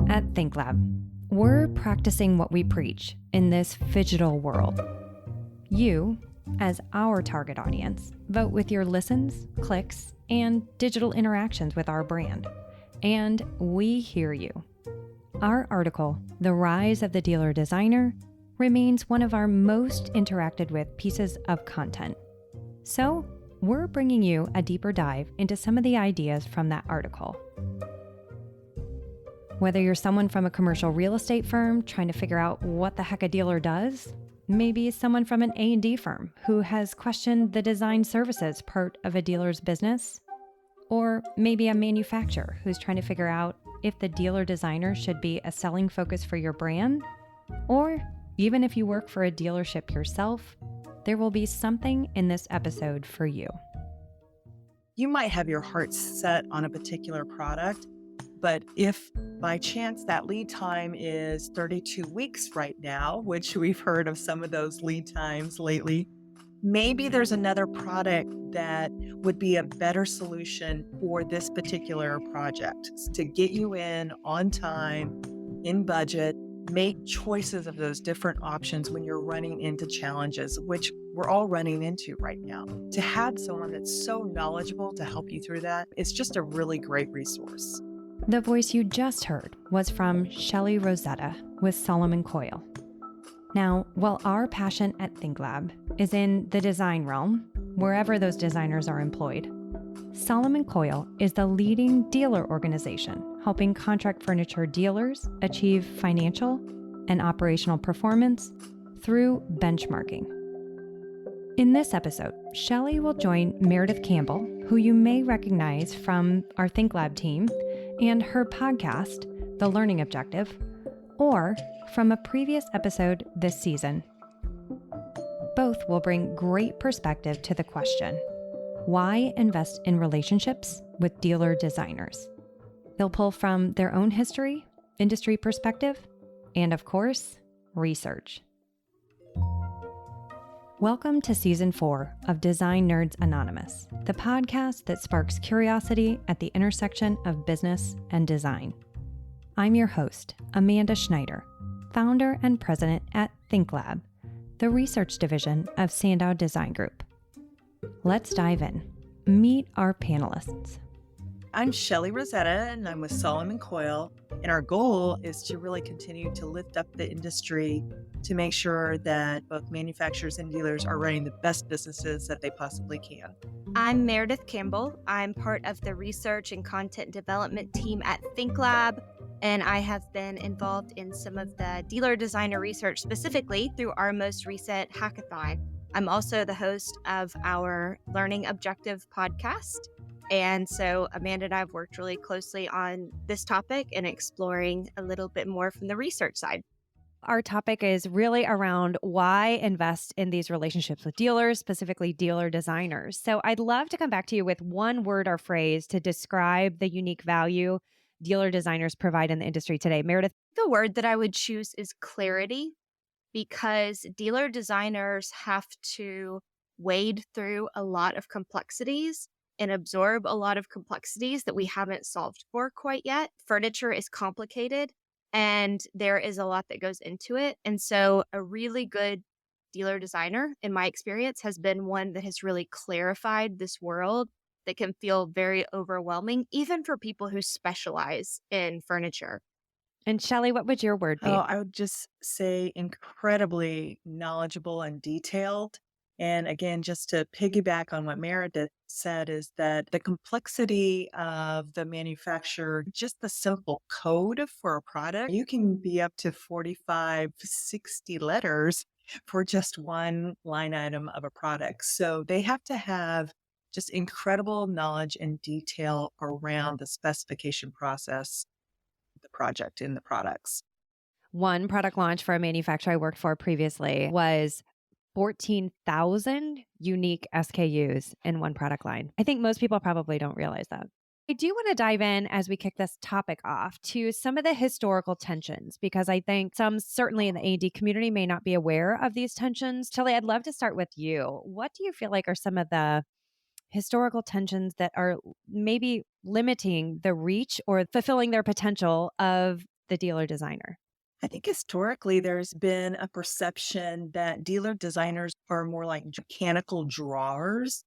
At ThinkLab, we're practicing what we preach in this phygital world. You, as our target audience, vote with your listens, clicks, and digital interactions with our brand. And we hear you. Our article, The Rise of the Dealer Designer, remains one of our most interacted with pieces of content. So, we're bringing you a deeper dive into some of the ideas from that article. Whether you're someone from a commercial real estate firm trying to figure out what the heck a dealer does, maybe someone from an A&D firm who has questioned the design services part of a dealer's business, or maybe a manufacturer who's trying to figure out if the dealer designer should be a selling focus for your brand, or even if you work for a dealership yourself, there will be something in this episode for you. You might have your heart set on a particular product, but if by chance that lead time is 32 weeks right now, which we've heard of some of those lead times lately, maybe there's another product that would be a better solution for this particular project to get you in on time, in budget. Make choices of those different options when you're running into challenges, which we're all running into right now. To have someone that's so knowledgeable to help you through that, it's just a really great resource. The voice you just heard was from Shelley Rosetta with Solomon Coyle. Now, while our passion at ThinkLab is in the design realm, wherever those designers are employed, Solomon Coyle is the leading dealer organization helping contract furniture dealers achieve financial and operational performance through benchmarking. In this episode, Shelley will join Meredith Campbell, who you may recognize from our ThinkLab team and her podcast, The Learning Objective, or from a previous episode this season. Both will bring great perspective to the question, why invest in relationships with dealer designers? They'll pull from their own history, industry perspective, and of course, research. Welcome to Season 4 of Design Nerds Anonymous, the podcast that sparks curiosity at the intersection of business and design. I'm your host, Amanda Schneider, founder and president at ThinkLab, the research division of Sandow Design Group. Let's dive in. Meet our panelists. I'm Shelley Rosetta, and I'm with Solomon Coyle, and our goal is to really continue to lift up the industry to make sure that both manufacturers and dealers are running the best businesses that they possibly can. I'm Meredith Campbell. I'm part of the research and content development team at ThinkLab, and I have been involved in some of the dealer designer research, specifically through our most recent hackathon. I'm also the host of our Learning Objective podcast. And so Amanda and I have worked really closely on this topic and exploring a little bit more from the research side. Our topic is really around why invest in these relationships with dealers, specifically dealer designers. So I'd love to come back to you with one word or phrase to describe the unique value dealer designers provide in the industry today. Meredith? The word that I would choose is clarity, because dealer designers have to wade through a lot of complexities and absorb a lot of complexities that we haven't solved for quite yet. Furniture is complicated and there is a lot that goes into it. And so a really good dealer designer, in my experience, has been one that has really clarified this world that can feel very overwhelming, even for people who specialize in furniture. And Shelley, what would your word be? I would just say incredibly knowledgeable and detailed. And again, just to piggyback on what Meredith said, is that the complexity of the manufacturer, just the simple code for a product, you can be up to 45, 60 letters for just one line item of a product. So they have to have just incredible knowledge and detail around the specification process, the project and the products. One product launch for a manufacturer I worked for previously was 14,000 unique SKUs in one product line. I think most people probably don't realize that. I do want to dive in as we kick this topic off to some of the historical tensions, because I think some certainly in the A&D community may not be aware of these tensions. Shelley, I'd love to start with you. What do you feel like are some of the historical tensions that are maybe limiting the reach or fulfilling their potential of the dealer designer? I think historically there's been a perception that dealer designers are more like mechanical drawers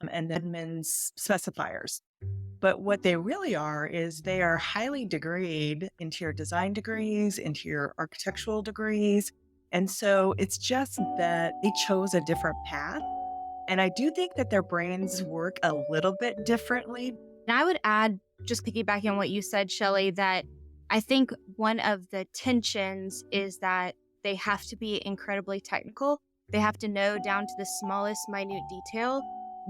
and admins specifiers. But what they really are is they are highly degreed interior design degrees, interior architectural degrees. And so it's just that they chose a different path. And I do think that their brains work a little bit differently. And I would add, just piggybacking on what you said, Shelley, that I think one of the tensions is that they have to be incredibly technical. They have to know down to the smallest minute detail,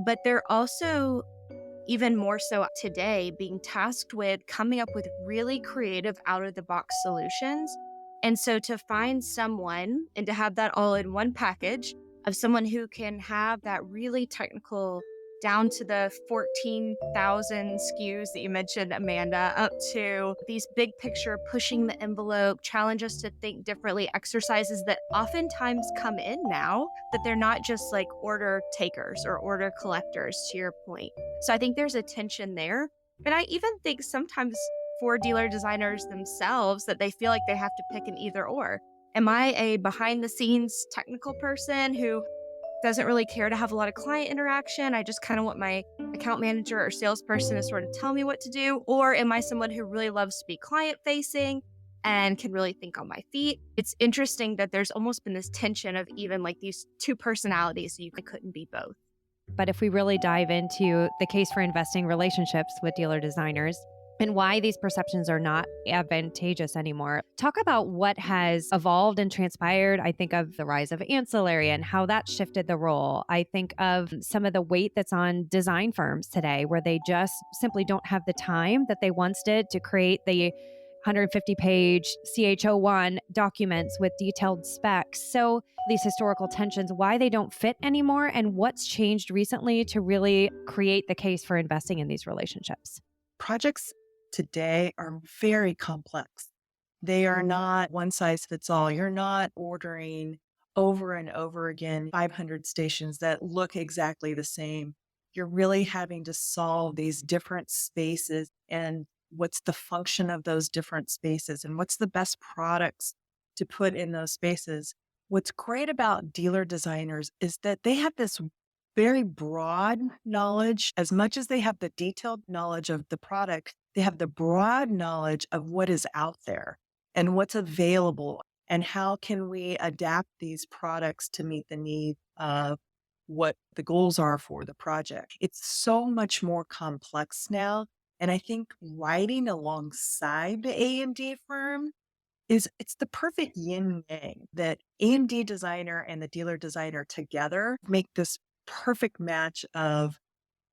but they're also even more so today being tasked with coming up with really creative out of the box solutions. And so to find someone and to have that all in one package of someone who can have that really technical down to the 14,000 SKUs that you mentioned, Amanda, up to these big picture, pushing the envelope, challenge us to think differently, exercises that oftentimes come in now that they're not just like order takers or order collectors, to your point. So I think there's a tension there. And I even think sometimes for dealer designers themselves that they feel like they have to pick an either or. Am I a behind the scenes technical person who doesn't really care to have a lot of client interaction? I just kind of want my account manager or salesperson to sort of tell me what to do. Or am I someone who really loves to be client facing and can really think on my feet? It's interesting that there's almost been this tension of even like these two personalities. So you couldn't be both. But if we really dive into the case for investing relationships with dealer designers and why these perceptions are not advantageous anymore, talk about what has evolved and transpired. I think of the rise of ancillary and how that shifted the role. I think of some of the weight that's on design firms today, where they just simply don't have the time that they once did to create the 150-page CH01 documents with detailed specs. So these historical tensions, why they don't fit anymore, and what's changed recently to really create the case for investing in these relationships. Projects today are very complex. They are not one size fits all. You're not ordering over and over again 500 stations that look exactly the same. You're really having to solve these different spaces and what's the function of those different spaces and what's the best products to put in those spaces. What's great about dealer designers is that they have this very broad knowledge. As much as they have the detailed knowledge of the product, they have the broad knowledge of what is out there and what's available and how can we adapt these products to meet the need of what the goals are for the project. It's so much more complex now. And I think writing alongside the A&D firm it's the perfect yin yang, that A&D designer and the dealer designer together make this perfect match of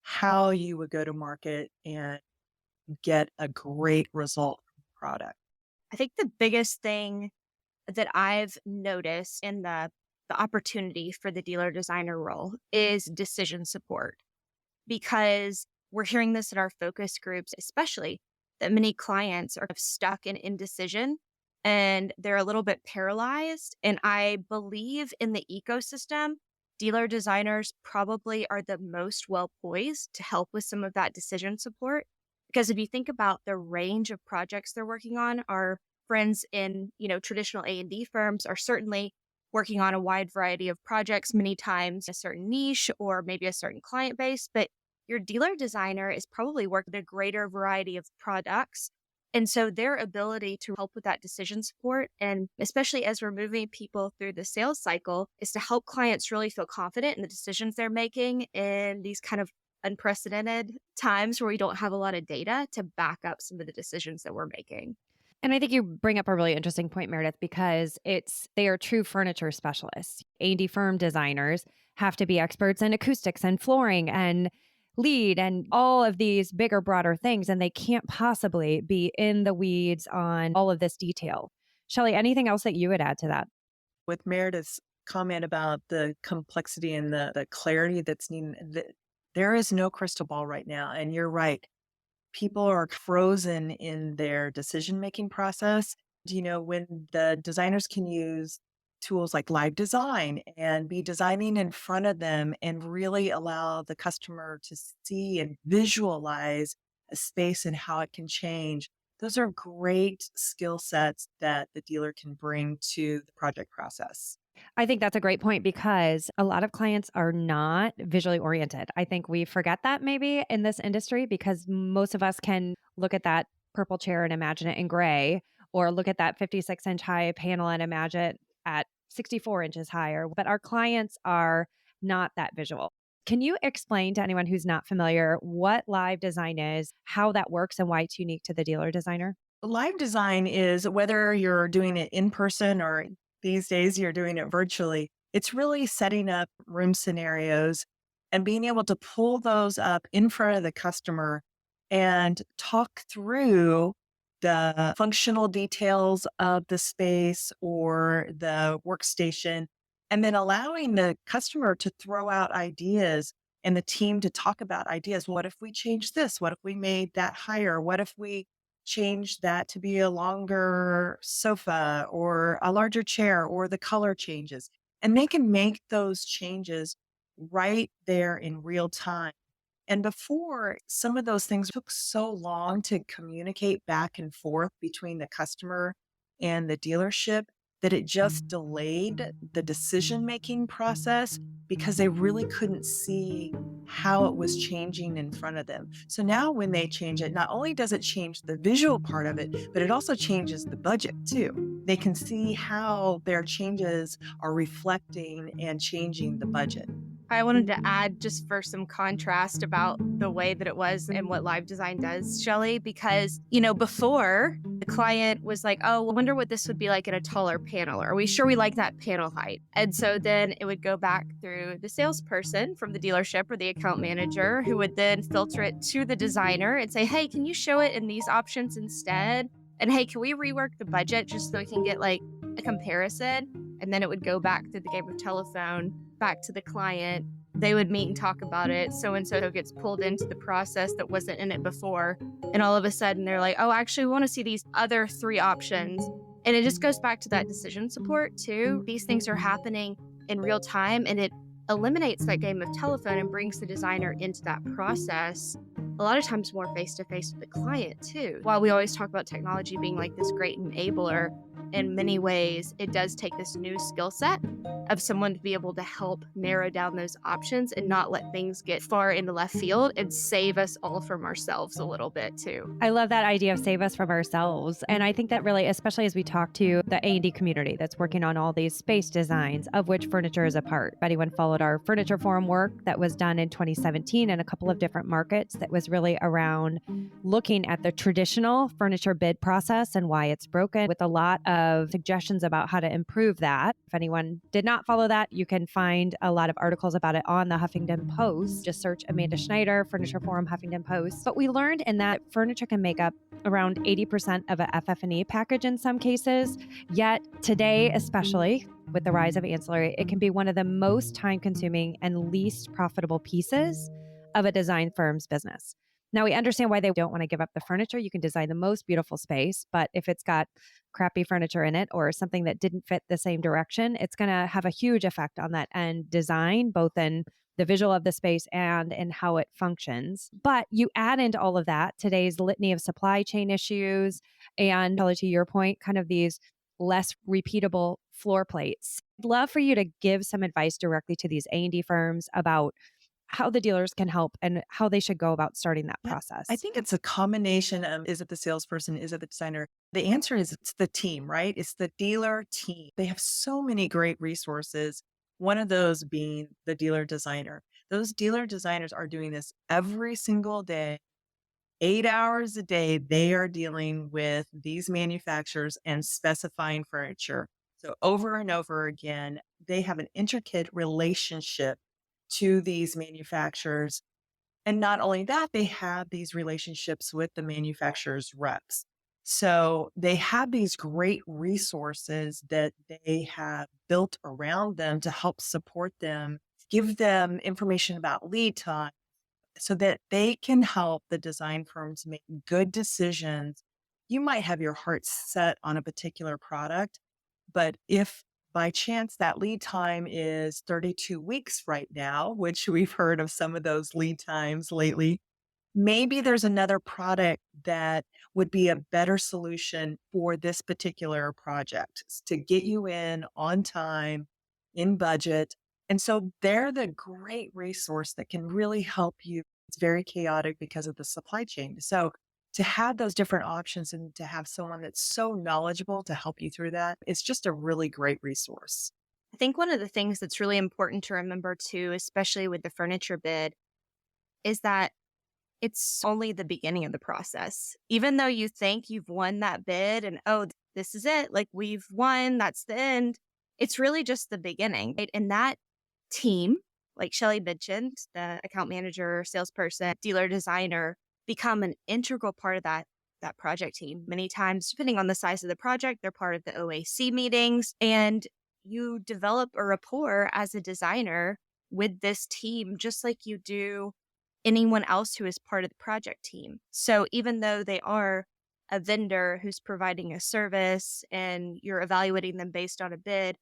how you would go to market and get a great result from the product. I think the biggest thing that I've noticed in the opportunity for the dealer designer role is decision support, because we're hearing this in our focus groups, especially that many clients are stuck in indecision and they're a little bit paralyzed. And I believe in the ecosystem, dealer designers probably are the most well poised to help with some of that decision support. Because if you think about the range of projects they're working on, our friends in, traditional A&D firms are certainly working on a wide variety of projects, many times a certain niche or maybe a certain client base. But your dealer designer is probably working a greater variety of products. And so their ability to help with that decision support, and especially as we're moving people through the sales cycle, is to help clients really feel confident in the decisions they're making in these kind of unprecedented times where we don't have a lot of data to back up some of the decisions that we're making. And I think you bring up a really interesting point, Meredith, because they are true furniture specialists. A&D firm designers have to be experts in acoustics and flooring and lead and all of these bigger, broader things, and they can't possibly be in the weeds on all of this detail. Shelley, anything else that you would add to that? With Meredith's comment about the complexity and the clarity that's needed, there is no crystal ball right now. And you're right. People are frozen in their decision-making process. When the designers can use tools like live design and be designing in front of them and really allow the customer to see and visualize a space and how it can change, Those are great skill sets that the dealer can bring to the project process. I think that's a great point because a lot of clients are not visually oriented. I think we forget that maybe in this industry because most of us can look at that purple chair and imagine it in gray, or look at that 56-inch high panel and imagine it at 64 inches higher. But our clients are not that visual. Can you explain to anyone who's not familiar what live design is, how that works, and why it's unique to the dealer designer? Live design is whether you're doing it in person or these days you're doing it virtually, it's really setting up room scenarios and being able to pull those up in front of the customer and talk through the functional details of the space or the workstation, and then allowing the customer to throw out ideas and the team to talk about ideas. What if we change this? What if we made that higher? What if we change that to be a longer sofa or a larger chair, or the color changes? And they can make those changes right there in real time. And before, some of those things took so long to communicate back and forth between the customer and the dealership that it just delayed the decision making process because they really couldn't see how it was changing in front of them. So now when they change it, not only does it change the visual part of it, but it also changes the budget too. They can see how their changes are reflecting and changing the budget. I wanted to add just for some contrast about the way that it was and what live design does, Shelley, because, before the client was like, oh, I wonder what this would be like in a taller panel. Are we sure we like that panel height? And so then it would go back through the salesperson from the dealership or the account manager who would then filter it to the designer and say, hey, can you show it in these options instead? And hey, can we rework the budget just so we can get like a comparison? And then it would go back through the game of telephone back to the client. They would meet and talk about it. So and so gets pulled into the process that wasn't in it before. And all of a sudden they're like, oh, actually, we want to see these other three options. And it just goes back to that decision support too. These things are happening in real time, and it eliminates that game of telephone and brings the designer into that process a lot of times more face to face with the client too. While we always talk about technology being like this great enabler, in many ways, it does take this new skill set of someone to be able to help narrow down those options and not let things get far into left field and save us all from ourselves a little bit too. I love that idea of save us from ourselves. And I think that really, especially as we talk to the A&D community that's working on all these space designs, of which furniture is a part. If anyone followed our furniture forum work that was done in 2017 in a couple of different markets, that was really around looking at the traditional furniture bid process and why it's broken, with a lot of suggestions about how to improve that. If anyone did not follow that, you can find a lot of articles about it on the Huffington Post. Just search Amanda Schneider, Furniture Forum, Huffington Post. But we learned in that furniture can make up around 80% of a FF&E package in some cases. Yet today, especially with the rise of ancillary, it can be one of the most time-consuming and least profitable pieces of a design firm's business. Now, we understand why they don't want to give up the furniture. You can design the most beautiful space, but if it's got crappy furniture in it or something that didn't fit the same direction, it's going to have a huge effect on that end design, both in the visual of the space and in how it functions. But you add into all of that today's litany of supply chain issues and, Kelly, to your point, kind of these less repeatable floor plates. I'd love for you to give some advice directly to these A&D firms about how the dealers can help and how they should go about starting that Yeah, process. I think it's a combination of, is it the salesperson? Is it the designer? The answer is it's the team, right? It's the dealer team. They have so many great resources. One of those being the dealer designer. Those dealer designers are doing this every single day, 8 hours a day. They are dealing with these manufacturers and specifying furniture. So over and over again, they have an intricate relationship to these manufacturers, and not only that, they have these relationships with the manufacturer's reps. So they have these great resources that they have built around them to help support them, give them information about lead time so that they can help the design firms make good decisions. You might have your heart set on a particular product, but if by chance that lead time is 32 weeks right now, which we've heard of some of those lead times lately, maybe there's another product that would be a better solution for this particular project to get you in on time, in budget. And so they're the great resource that can really help you. It's very chaotic because of the supply chain. So to have those different options and to have someone that's so knowledgeable to help you through that, it's just a really great resource. I think one of the things that's really important to remember too, especially with the furniture bid, is that it's only the beginning of the process. Even though you think you've won that bid and, oh, this is it, like we've won, that's the end, it's really just the beginning. Right? And that team, like Shelley mentioned, the account manager, salesperson, dealer designer, become an integral part of that project team. Many times, depending on the size of the project, they're part of the OAC meetings, and you develop a rapport as a designer with this team, just like you do anyone else who is part of the project team. So even though they are a vendor who's providing a service and you're evaluating them based on a bid,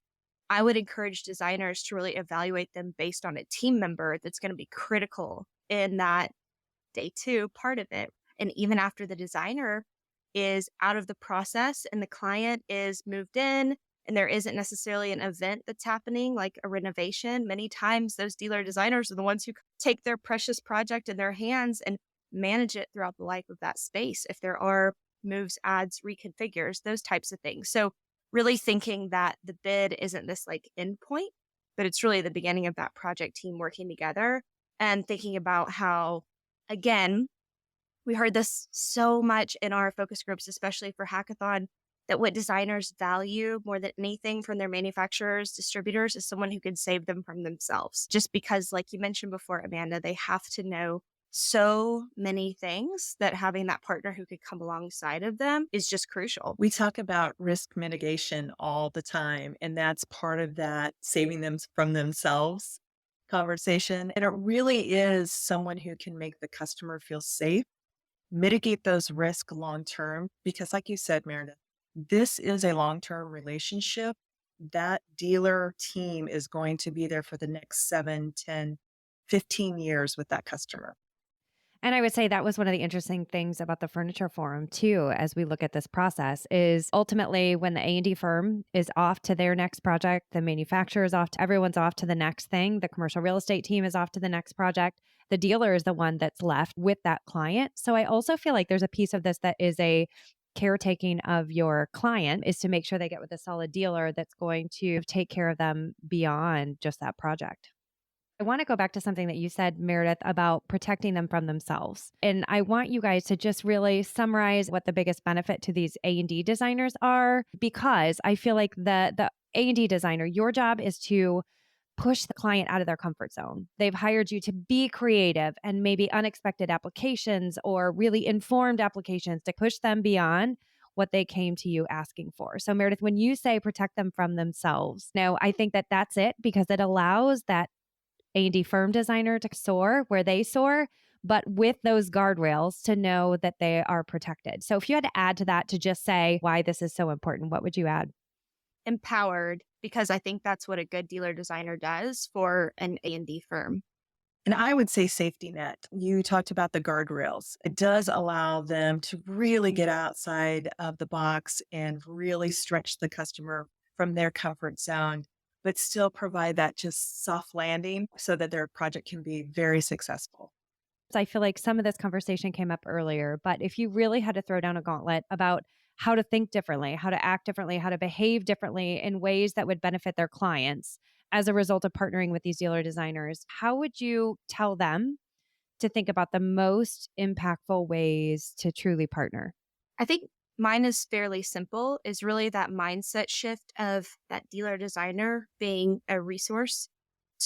I would encourage designers to really evaluate them based on a team member that's going to be critical in that day two part of it. And even after the designer is out of the process and the client is moved in and there isn't necessarily an event that's happening like a renovation, many times those dealer designers are the ones who take their precious project in their hands and manage it throughout the life of that space. If there are moves, adds, reconfigures, those types of things. So really thinking that the bid isn't this like end point, but it's really the beginning of that project team working together and thinking about how, again, we heard this so much in our focus groups, especially for Hackathon, that what designers value more than anything from their manufacturers, distributors, is someone who can save them from themselves. Just because, like you mentioned before, Amanda, they have to know so many things that having that partner who could come alongside of them is just crucial. We talk about risk mitigation all the time, and that's part of that saving them from themselves conversation. And it really is someone who can make the customer feel safe, mitigate those risks long term. Because, like you said, Meredith, this is a long term relationship. That dealer team is going to be there for the next 7, 10, 15 years with that customer. And I would say that was one of the interesting things about the furniture forum too, as we look at this process, is ultimately when the A&D firm is off to their next project, the manufacturer is off, everyone's off to the next thing, the commercial real estate team is off to the next project. The dealer is the one that's left with that client. So I also feel like there's a piece of this that is a caretaking of your client, is to make sure they get with a solid dealer that's going to take care of them beyond just that project. I want to go back to something that you said, Meredith, about protecting them from themselves. And I want you guys to just really summarize what the biggest benefit to these A&D designers are, because I feel like the A&D designer, your job is to push the client out of their comfort zone. They've hired you to be creative and maybe unexpected applications or really informed applications to push them beyond what they came to you asking for. So Meredith, when you say protect them from themselves, now I think that that's it, because it allows that A&D firm designer to soar where they soar, but with those guardrails to know that they are protected. So if you had to add to that to just say why this is so important, what would you add? Empowered, because I think that's what a good dealer designer does for an A&D firm. And I would say safety net. You talked about the guardrails. It does allow them to really get outside of the box and really stretch the customer from their comfort zone, but still provide that just soft landing so that their project can be very successful. I feel like some of this conversation came up earlier, but if you really had to throw down a gauntlet about how to think differently, how to act differently, how to behave differently in ways that would benefit their clients as a result of partnering with these dealer designers, how would you tell them to think about the most impactful ways to truly partner? I think mine is fairly simple, is really that mindset shift of that dealer designer being a resource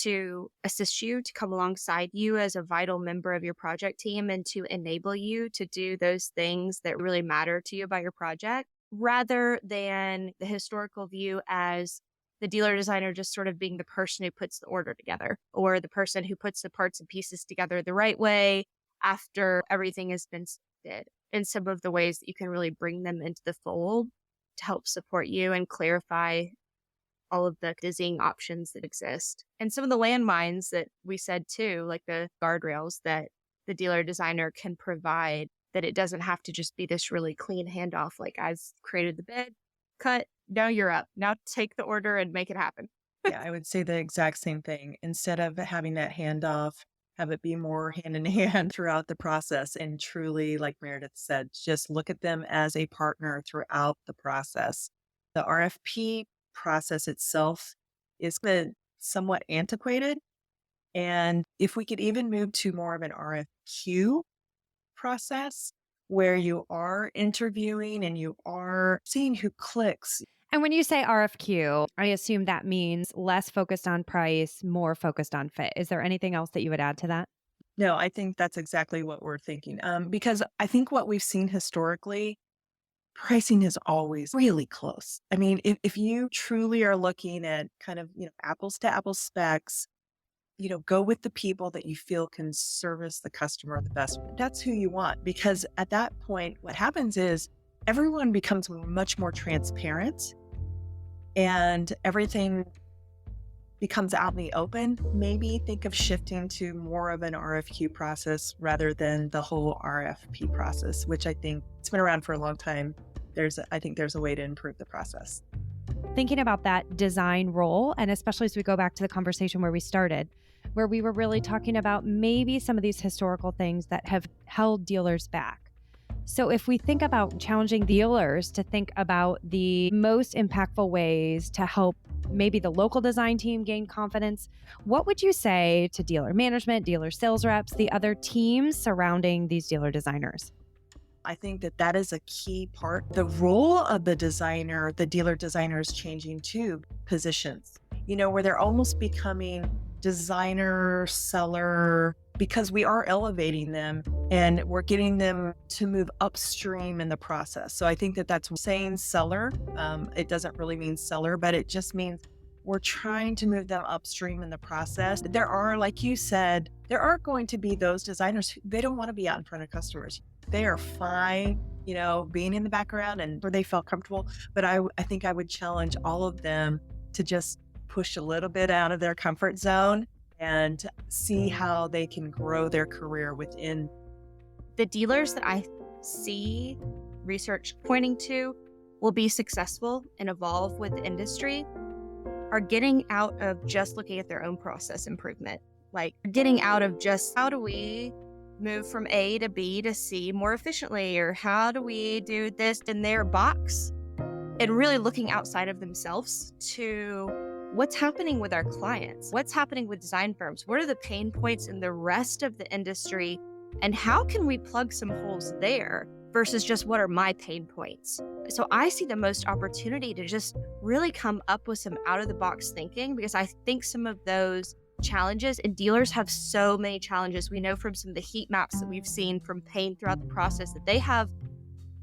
to assist you, to come alongside you as a vital member of your project team and to enable you to do those things that really matter to you about your project, rather than the historical view as the dealer designer just sort of being the person who puts the order together or the person who puts the parts and pieces together the right way after everything has been did. And some of the ways that you can really bring them into the fold to help support you and clarify all of the dizzying options that exist. And some of the landmines that we said too, like the guardrails that the dealer designer can provide that it doesn't have to just be this really clean handoff. Like, I've created the bid, cut, now you're up. Now take the order and make it happen. Yeah, I would say the exact same thing. Instead of having that handoff, have it be more hand in hand throughout the process. And truly, like Meredith said, just look at them as a partner throughout the process. The RFP process itself is somewhat antiquated. And if we could even move to more of an RFQ process where you are interviewing and you are seeing who clicks. And when you say RFQ, I assume that means less focused on price, more focused on fit. Is there anything else that you would add to that? No, I think that's exactly what we're thinking. Because I think what we've seen historically, pricing is always really close. I mean, if you truly are looking at kind of, apples to apples specs, go with the people that you feel can service the customer the best. That's who you want, because at that point, what happens is everyone becomes much more transparent and everything becomes out in the open. Maybe think of shifting to more of an RFQ process rather than the whole RFP process, which I think it's been around for a long time. I think there's a way to improve the process. Thinking about that design role, and especially as we go back to the conversation where we started, where we were really talking about maybe some of these historical things that have held dealers back. So if we think about challenging dealers to think about the most impactful ways to help maybe the local design team gain confidence, what would you say to dealer management, dealer sales reps, the other teams surrounding these dealer designers? I think that is a key part. The role of the designer, the dealer designer, is changing too, positions, where they're almost becoming designer, seller, because we are elevating them and we're getting them to move upstream in the process. So I think that's saying seller. It doesn't really mean seller, but it just means we're trying to move them upstream in the process. There are, like you said, there are going to be those designers who they don't want to be out in front of customers. They are fine, being in the background and where they felt comfortable. But I think I would challenge all of them to just push a little bit out of their comfort zone and see how they can grow their career within. The dealers that I see research pointing to will be successful and evolve with the industry are getting out of just looking at their own process improvement, like getting out of just how do we move from A to B to C more efficiently, or how do we do this in their box, and really looking outside of themselves to what's happening with our clients, what's happening with design firms, what are the pain points in the rest of the industry, and how can we plug some holes there versus just what are my pain points. So I see the most opportunity to just really come up with some out of the box thinking, because I think some of those challenges, and dealers have so many challenges. We know from some of the heat maps that we've seen from pain throughout the process that they have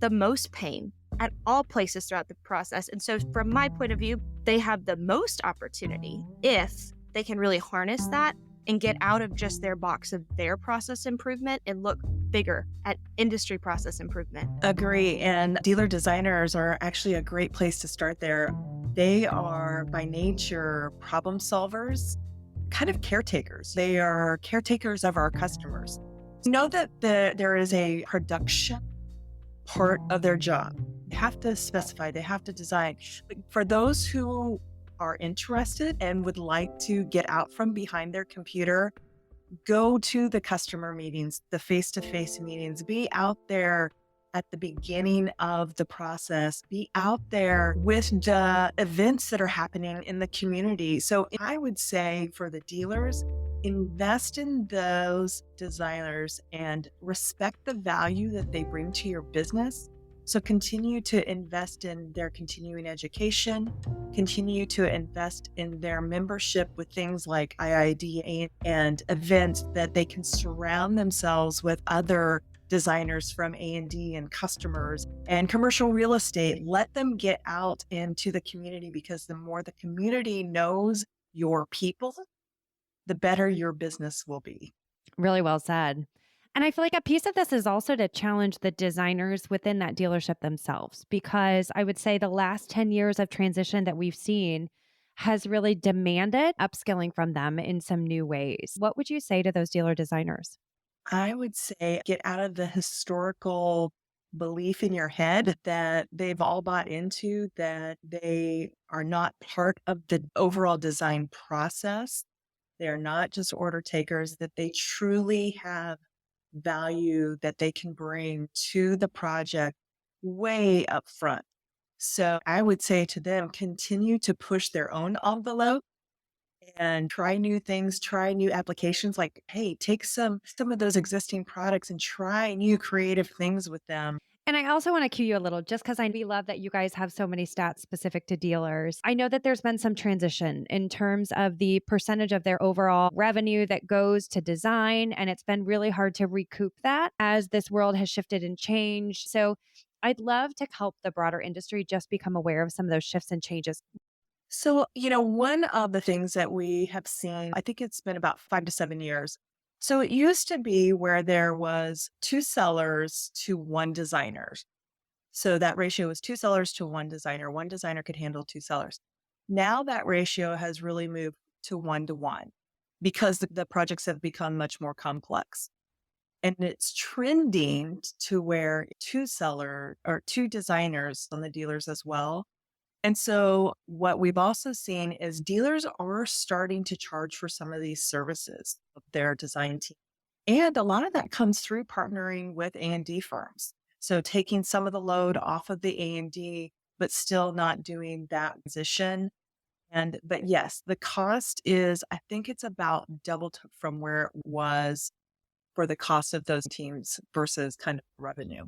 the most pain at all places throughout the process. And so from my point of view, they have the most opportunity if they can really harness that and get out of just their box of their process improvement and look bigger at industry process improvement. Agree. And dealer designers are actually a great place to start there. They are by nature problem solvers, kind of caretakers. They are caretakers of our customers. Know that there is a production part of their job. They have to specify, they have to design. For those who are interested and would like to get out from behind their computer, go to the customer meetings, the face-to-face meetings, be out there at the beginning of the process, be out there with the events that are happening in the community. So I would say for the dealers, invest in those designers and respect the value that they bring to your business. So continue to invest in their continuing education, continue to invest in their membership with things like IID and events that they can surround themselves with other designers from A&D and customers and commercial real estate. Let them get out into the community, because the more the community knows your people, the better your business will be. Really well said. And I feel like a piece of this is also to challenge the designers within that dealership themselves, because I would say the last 10 years of transition that we've seen has really demanded upskilling from them in some new ways. What would you say to those dealer designers? I would say get out of the historical belief in your head that they've all bought into, that they are not part of the overall design process. They're not just order takers, that they truly have value that they can bring to the project way up front. So I would say to them, continue to push their own envelope and try new things, try new applications. Like, hey, take some of those existing products and try new creative things with them. And I also want to cue you a little just because we love that you guys have so many stats specific to dealers. I know that there's been some transition in terms of the percentage of their overall revenue that goes to design. And it's been really hard to recoup that as this world has shifted and changed. So I'd love to help the broader industry just become aware of some of those shifts and changes. So, one of the things that we have seen, I think it's been about 5 to 7 years. So it used to be where there was two sellers to one designer. So that ratio was two sellers to one designer. One designer could handle two sellers. Now that ratio has really moved to 1 to 1 because the projects have become much more complex. And it's trending to where two seller or two designers on the dealers as well. And so what we've also seen is dealers are starting to charge for some of these services of their design team. And a lot of that comes through partnering with A&D firms. So taking some of the load off of the A&D, but still not doing that position. But yes, the cost is, I think it's about double from where it was for the cost of those teams versus kind of revenue.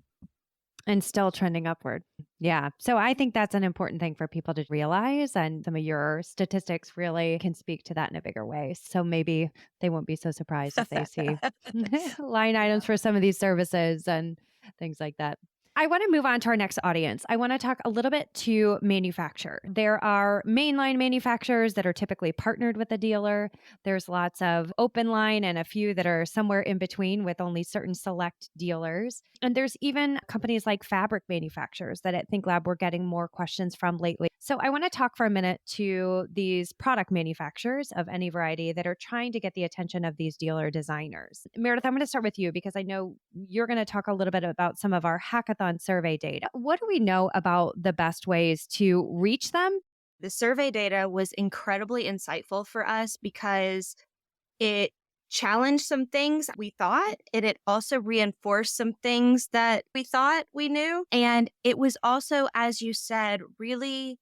And still trending upward. Yeah. So I think that's an important thing for people to realize. And some of your statistics really can speak to that in a bigger way. So maybe they won't be so surprised if they see line items for some of these services and things like that. I want to move on to our next audience. I want to talk a little bit to manufacture. There are mainline manufacturers that are typically partnered with a dealer. There's lots of open line and a few that are somewhere in between with only certain select dealers. And there's even companies like fabric manufacturers that at ThinkLab we're getting more questions from lately. So I want to talk for a minute to these product manufacturers of any variety that are trying to get the attention of these dealer designers. Meredith, I'm going to start with you because I know you're going to talk a little bit about some of our hackathon survey data. What do we know about the best ways to reach them? The survey data was incredibly insightful for us because it challenged some things we thought, and it also reinforced some things that we thought we knew. And it was also, as you said, really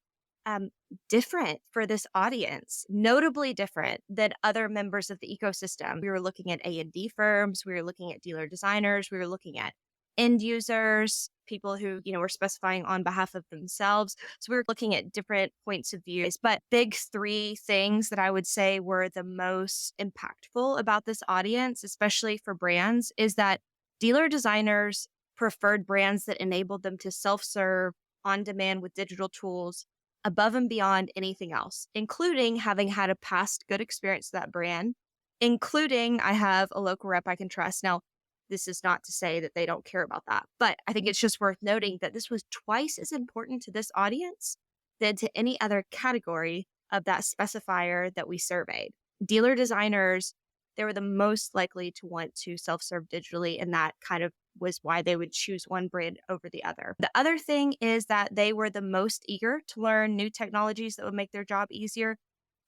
different for this audience, notably different than other members of the ecosystem. We were looking at A&D firms, we were looking at dealer designers, we were looking at end users, people who, were specifying on behalf of themselves. So we were looking at different points of views, but big three things that I would say were the most impactful about this audience, especially for brands, is that dealer designers preferred brands that enabled them to self-serve on demand with digital tools above and beyond anything else, including having had a past good experience with that brand, including I have a local rep I can trust. Now, this is not to say that they don't care about that, but I think it's just worth noting that this was twice as important to this audience than to any other category of that specifier that we surveyed. Dealer designers, they were the most likely to want to self-serve digitally, and that kind of was why they would choose one brand over the other. The other thing is that they were the most eager to learn new technologies that would make their job easier,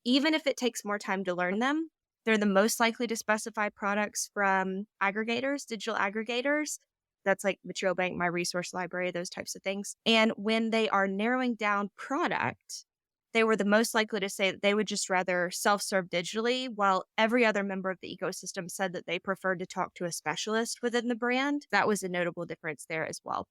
even if it takes more time to learn them. They're the most likely to specify products from aggregators, digital aggregators. That's like Material Bank, My Resource Library, those types of things. And when they are narrowing down product, they were the most likely to say that they would just rather self-serve digitally, while every other member of the ecosystem said that they preferred to talk to a specialist within the brand. That was a notable difference there as well.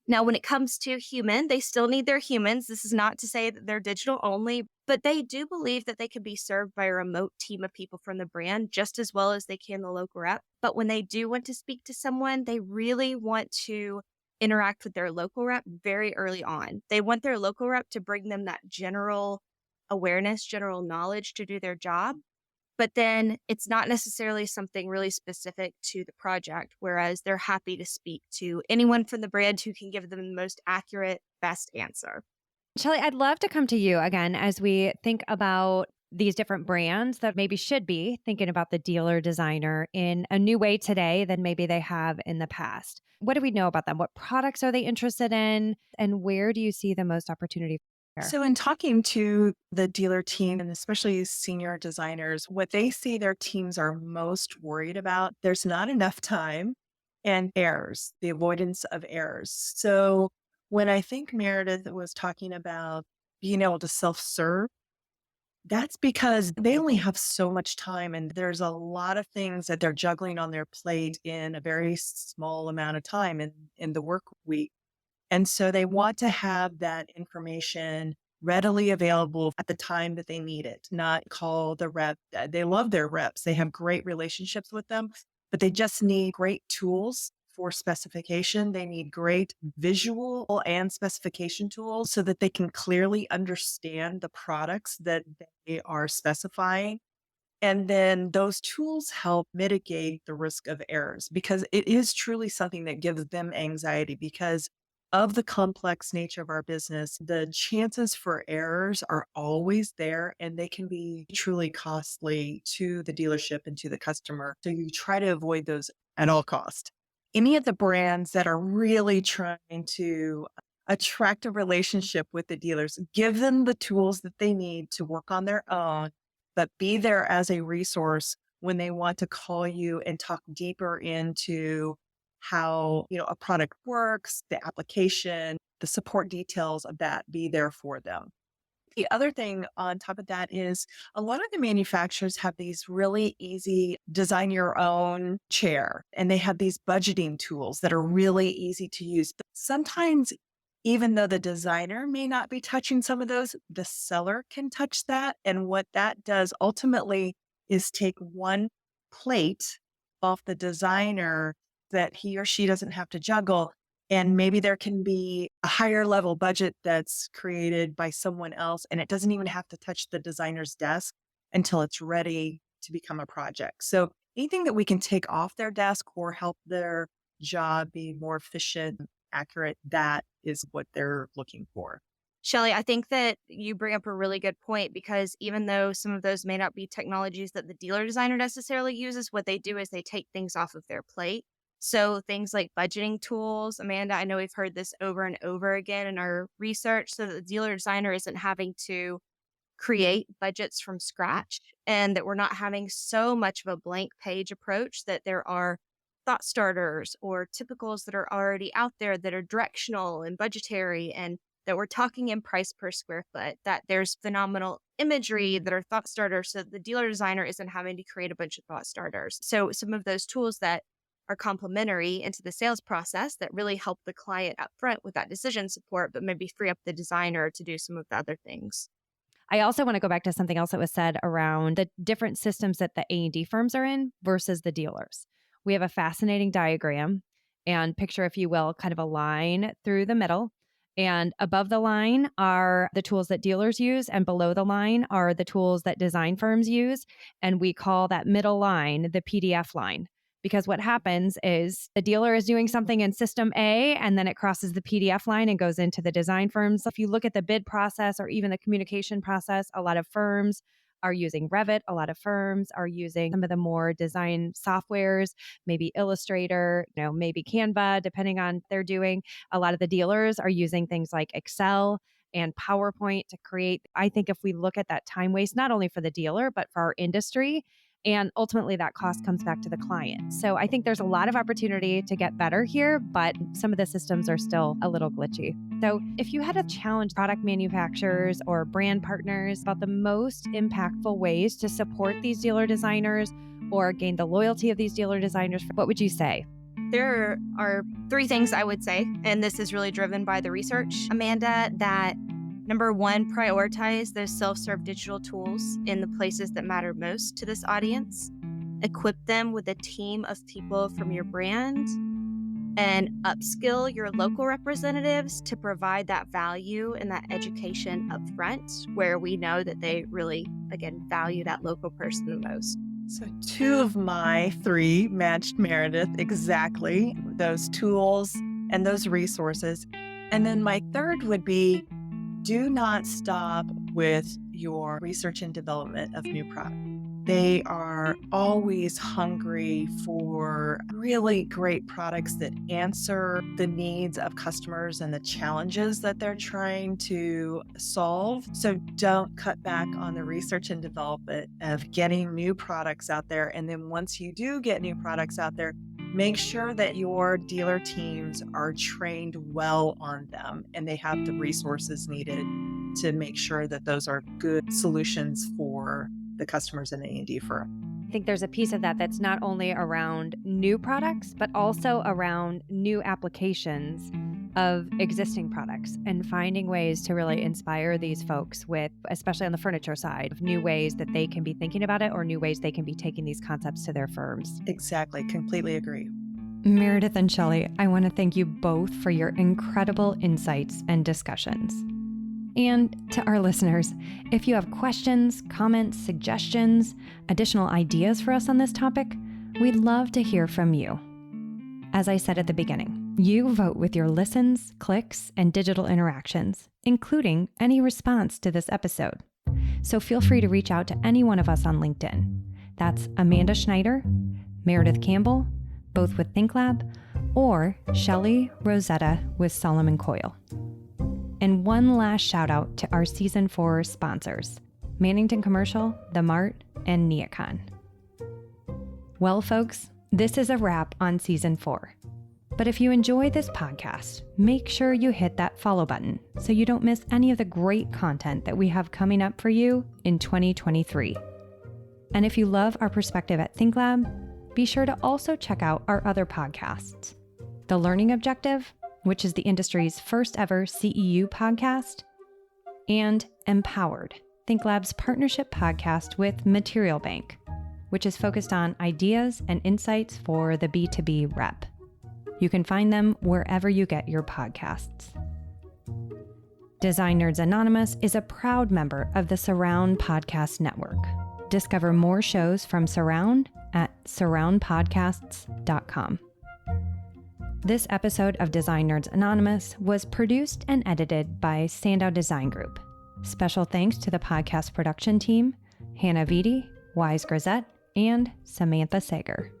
Now, when it comes to human, they still need their humans. This is not to say that they're digital only, but they do believe that they can be served by a remote team of people from the brand just as well as they can the local rep. But when they do want to speak to someone, they really want to interact with their local rep very early on. They want their local rep to bring them that general awareness, general knowledge to do their job. But then it's not necessarily something really specific to the project, whereas they're happy to speak to anyone from the brand who can give them the most accurate, best answer. Shelley, I'd love to come to you again as we think about these different brands that maybe should be thinking about the dealer designer in a new way today than maybe they have in the past. What do we know about them? What products are they interested in? And where do you see the most opportunity there? So, in talking to the dealer team and especially senior designers, what they say their teams are most worried about, there's not enough time and errors, the avoidance of errors. So, when I think Meredith was talking about being able to self serve, that's because they only have so much time and there's a lot of things that they're juggling on their plate in a very small amount of time in the work week. And so they want to have that information readily available at the time that they need it, not call the rep. They love their reps. They have great relationships with them, but they just need great tools for specification. They need great visual and specification tools so that they can clearly understand the products that they are specifying. And then those tools help mitigate the risk of errors because it is truly something that gives them anxiety because of the complex nature of our business, the chances for errors are always there and they can be truly costly to the dealership and to the customer. So you try to avoid those at all cost. Any of the brands that are really trying to attract a relationship with the dealers, give them the tools that they need to work on their own, but be there as a resource when they want to call you and talk deeper into how, a product works, the application, the support details of that, be there for them. The other thing on top of that is a lot of the manufacturers have these really easy design your own chair, and they have these budgeting tools that are really easy to use. But sometimes, even though the designer may not be touching some of those, the seller can touch that. And what that does ultimately is take one plate off the designer that he or she doesn't have to juggle. And maybe there can be a higher level budget that's created by someone else, and it doesn't even have to touch the designer's desk until it's ready to become a project. So anything that we can take off their desk or help their job be more efficient, accurate, that is what they're looking for. Shelley, I think that you bring up a really good point because even though some of those may not be technologies that the dealer designer necessarily uses, what they do is they take things off of their plate. So things like budgeting tools, Amanda, I know we've heard this over and over again in our research, so that the dealer designer isn't having to create budgets from scratch and that we're not having so much of a blank page approach, that there are thought starters or typicals that are already out there that are directional and budgetary, and that we're talking in price per square foot, that there's phenomenal imagery that are thought starters, so that the dealer designer isn't having to create a bunch of thought starters. So some of those tools that are complementary into the sales process that really help the client up front with that decision support, but maybe free up the designer to do some of the other things. I also want to go back to something else that was said around the different systems that the A&D firms are in versus the dealers. We have a fascinating diagram and picture, if you will, kind of a line through the middle. And above the line are the tools that dealers use, and below the line are the tools that design firms use. And we call that middle line the PDF line. Because what happens is the dealer is doing something in system A, and then it crosses the PDF line and goes into the design firms. If you look at the bid process or even the communication process, a lot of firms are using Revit. A lot of firms are using some of the more design softwares, maybe Illustrator, maybe Canva, depending on what they're doing. A lot of the dealers are using things like Excel and PowerPoint to create. I think if we look at that time waste, not only for the dealer, but for our industry, and ultimately that cost comes back to the client. So I think there's a lot of opportunity to get better here, but some of the systems are still a little glitchy. So if you had to challenge product manufacturers or brand partners about the most impactful ways to support these dealer designers or gain the loyalty of these dealer designers, what would you say? There are three things I would say, and this is really driven by the research, Amanda, that number one, prioritize those self-serve digital tools in the places that matter most to this audience. Equip them with a team of people from your brand, and upskill your local representatives to provide that value and that education up front, where we know that they really, again, value that local person the most. So 2 of my 3 matched Meredith exactly, those tools and those resources. And then my third would be, do not stop with your research and development of new products. They are always hungry for really great products that answer the needs of customers and the challenges that they're trying to solve. So don't cut back on the research and development of getting new products out there. And then once you do get new products out there, make sure that your dealer teams are trained well on them and they have the resources needed to make sure that those are good solutions for the customers in the A&D firm. I think there's a piece of that that's not only around new products, but also around new applications of existing products and finding ways to really inspire these folks with, especially on the furniture side, of new ways that they can be thinking about it or new ways they can be taking these concepts to their firms. Exactly. Completely agree. Meredith and Shelley, I want to thank you both for your incredible insights and discussions. And to our listeners, if you have questions, comments, suggestions, additional ideas for us on this topic, we'd love to hear from you. As I said at the beginning, you vote with your listens, clicks, and digital interactions, including any response to this episode. So feel free to reach out to any one of us on LinkedIn. That's Amanda Schneider, Meredith Campbell, both with ThinkLab, or Shelley Rosetta with Solomon Coyle. And one last shout out to our Season 4 sponsors, Mannington Commercial, The Mart, and Neocon. Well, folks, this is a wrap on Season 4. But if you enjoy this podcast, make sure you hit that follow button so you don't miss any of the great content that we have coming up for you in 2023. And if you love our perspective at ThinkLab, be sure to also check out our other podcasts, The Learning Objective, which is the industry's first ever CEU podcast, and Empowered, ThinkLab's partnership podcast with Material Bank, which is focused on ideas and insights for the B2B rep. You can find them wherever you get your podcasts. Design Nerds Anonymous is a proud member of the Surround Podcast Network. Discover more shows from Surround at surroundpodcasts.com. This episode of Design Nerds Anonymous was produced and edited by Sandow Design Group. Special thanks to the podcast production team, Hannah Vitti, Wise Grisette, and Samantha Sager.